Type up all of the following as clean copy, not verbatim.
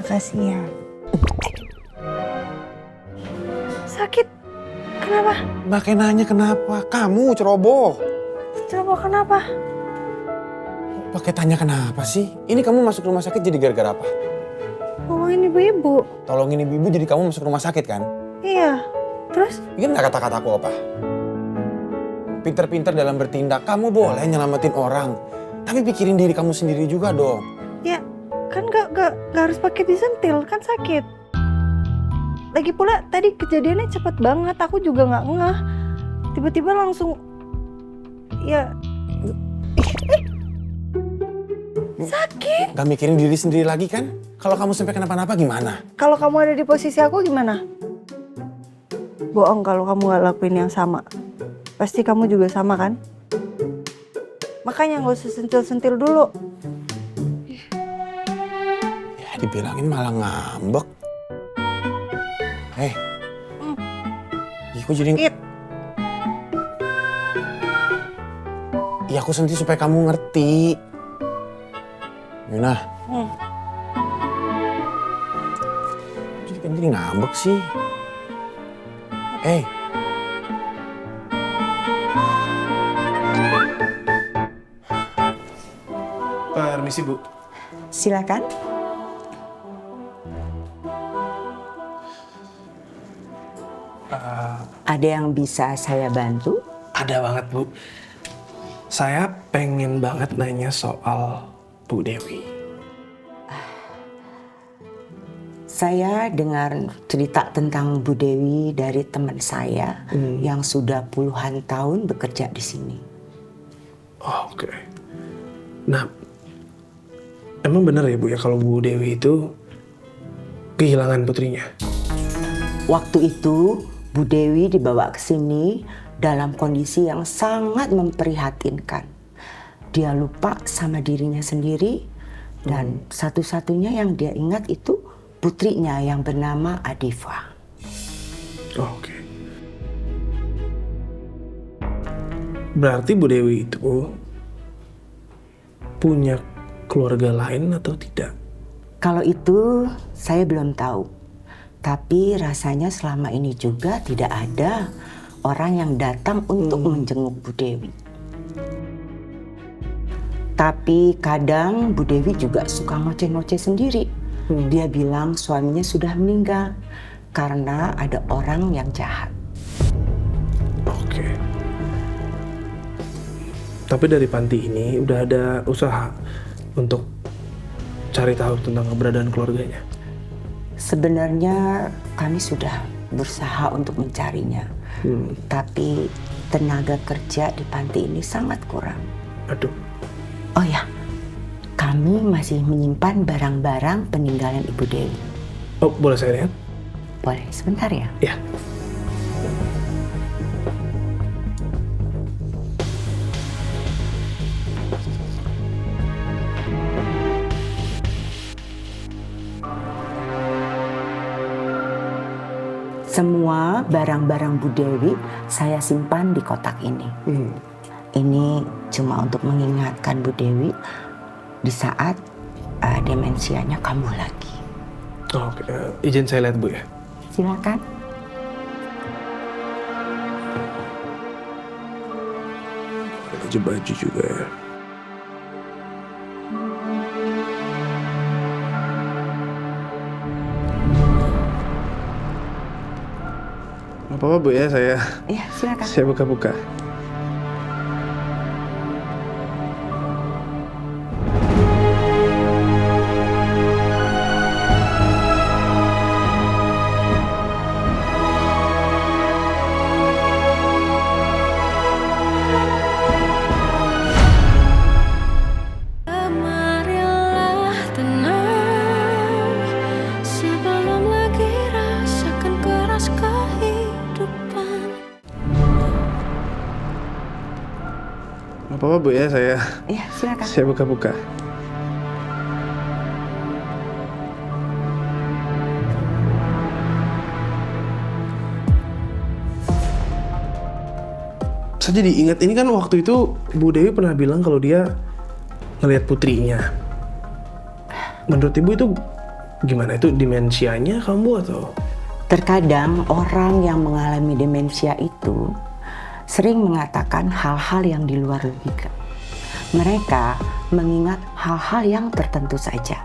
Makasih ya. Sakit? Kenapa? Pakai nanya kenapa? Kamu ceroboh. Ceroboh kenapa? Pakai tanya kenapa sih? Ini kamu masuk rumah sakit jadi gara-gara apa? Ngomongin ibu-ibu. Tolongin ibu-ibu jadi kamu masuk rumah sakit kan? Iya. Terus? Ini gak kata-kataku apa? Pinter-pinter dalam bertindak, kamu boleh nyelamatin orang. Tapi pikirin diri kamu sendiri juga dong. Ya, kan gak harus pakai disentil, kan sakit. Lagi pula tadi kejadiannya cepet banget, aku juga gak ngeh. Tiba-tiba langsung, ya... Sakit. Gak mikirin diri sendiri lagi kan? Kalau kamu sampai kenapa-napa gimana? Kalau kamu ada di posisi aku gimana? Bohong kalau kamu gak lakuin yang sama. Pasti kamu juga sama kan? Makanya gak usah sentil-sentil dulu. Ya dibilangin malah ngambek. Kok jadi... Ya aku sentil supaya kamu ngerti. Yuna. Jadi ngambek sih. Permisi, Bu. Silakan. Ada yang bisa saya bantu? Ada banget, Bu. Saya pengen banget nanya soal Bu Dewi. Saya dengar cerita tentang Bu Dewi dari teman saya yang sudah puluhan tahun bekerja di sini. Oh, oke. Nah, emang benar ya, Bu, ya kalau Bu Dewi itu kehilangan putrinya? Waktu itu Bu Dewi dibawa ke sini dalam kondisi yang sangat memprihatinkan. Dia lupa sama dirinya sendiri dan satu-satunya yang dia ingat itu putrinya yang bernama Adifa. Oh, oke. Berarti Bu Dewi itu punya keluarga lain atau tidak? Kalau itu saya belum tahu. Tapi rasanya selama ini juga tidak ada orang yang datang untuk menjenguk Bu Dewi. Tapi kadang Bu Dewi juga suka ngoceh-ngoceh sendiri. Dia bilang suaminya sudah meninggal karena ada orang yang jahat. Oke. Tapi dari panti ini udah ada usaha untuk cari tahu tentang keberadaan keluarganya? Sebenarnya kami sudah berusaha untuk mencarinya. Tapi tenaga kerja di panti ini sangat kurang. Aduh. Oh ya, kami masih menyimpan barang-barang peninggalan Ibu Dewi. Oh, boleh saya lihat? Boleh, sebentar ya? Ya. Semua barang-barang Bu Dewi saya simpan di kotak ini. Ini cuma untuk mengingatkan Bu Dewi di saat demensianya kambuh lagi. Oh, oke. Izin saya lihat, Bu, ya. Silakan. Baju juga ya. Apa-apa, Bu, ya, saya Iya, silakan. saya buka-buka. Marilah tenang sebelum lagi rasakan keras kehidupan. Apa-apa, Bu, ya, saya Iya, silakan. saya buka-buka. Saya jadi ingat, ini kan waktu itu Bu Dewi pernah bilang kalau dia ngelihat putrinya. Menurut Ibu itu Gimana itu demensianya kambuh atau? Terkadang orang yang mengalami demensia itu sering mengatakan hal-hal yang di luar logika. Mereka mengingat hal-hal yang tertentu saja.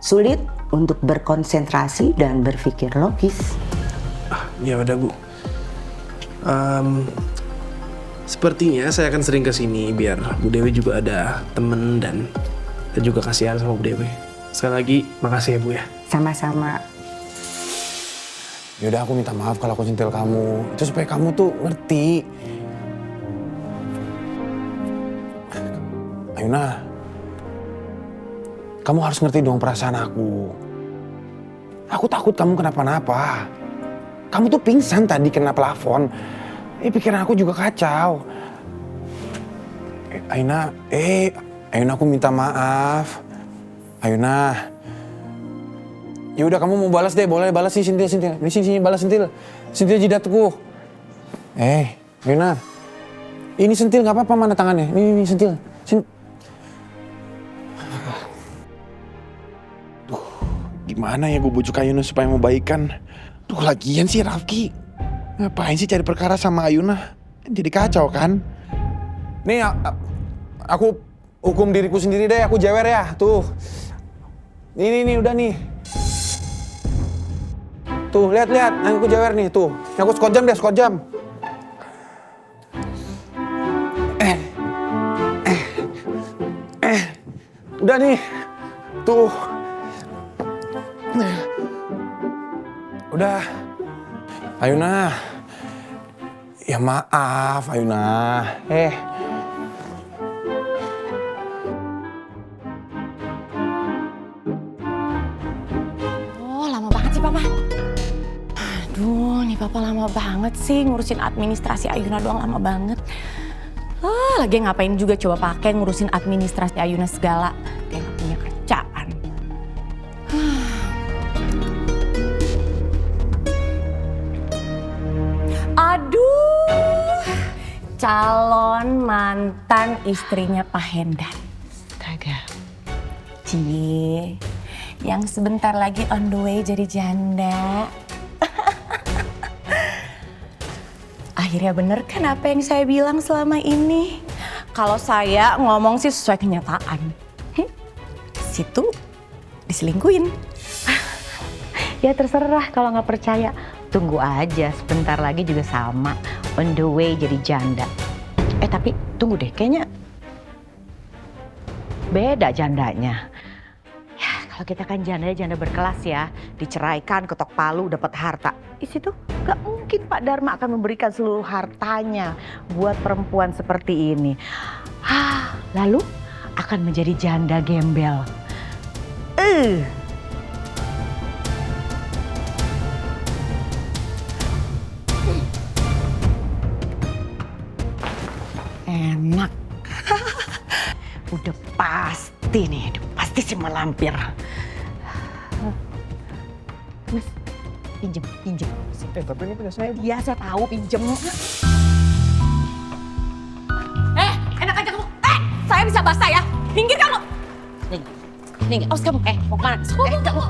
Sulit untuk berkonsentrasi dan berpikir logis. Ya udah Bu. Sepertinya saya akan sering kesini biar Bu Dewi juga ada temen dan juga kasihan sama Bu Dewi. Sekali lagi makasih ya Bu ya. Sama-sama. Yaudah aku minta maaf kalau aku centil kamu. Itu supaya kamu tuh ngerti. Ayuna, kamu harus ngerti dong perasaan aku. Aku takut kamu kenapa-napa. Kamu tuh pingsan tadi kena plafon. Pikiran aku juga kacau. Ayuna, Ayuna aku minta maaf. Ayuna. Ya udah kamu mau balas deh, boleh balas sih Sintil. Ini sini balas Sintil. Sintil jidatku. Ayuna. Ini Sintil nggak apa-apa mana tangannya. Ini Sintil. Duh, gimana ya gue bujuk Ayuna supaya mau baikan? Duh, lagian sih Rafki. Ngapain sih cari perkara sama Ayuna? Jadi kacau kan? Nih, aku hukum diriku sendiri deh, aku jewer ya. Tuh. Ini udah nih. Tuh, lihat, aku jewer nih, tuh. Aku skot jam. Udah nih. Tuh. Udah. Ayuna. Ya maaf, Ayuna. Oh, lama banget sih Papa. Aduh, nih Papa lama banget sih ngurusin administrasi Ayuna doang lama banget. Lagi ngapain juga coba pakai ngurusin administrasi Ayuna segala. Kayak gak punya kerjaan. Aduh, calon mantan istrinya Pak Hendan. Astaga. Cie, yang sebentar lagi on the way jadi janda. Akhirnya bener kan apa yang saya bilang selama ini? Kalau saya ngomong sih sesuai kenyataan. Situ diselingkuhin. Ya terserah kalau nggak percaya. Tunggu aja, sebentar lagi juga sama. On the way jadi janda. Tapi tunggu deh, kayaknya beda jandanya. Ya kalau kita kan janda berkelas ya. Diceraikan, ketok palu, dapat harta. Di situ nggak mungkin Pak Dharma akan memberikan seluruh hartanya buat perempuan seperti ini. Lalu akan menjadi janda gembel. Enak. Udah pasti nih, udah pasti si malampir. Mas, pinjem. Tapi ini punya saya. Iya, saya tahu pinjem. Enak aja kamu. Saya bisa basah ya. Minggir kamu. Nih, awas kamu. Mau kemana? Kamu.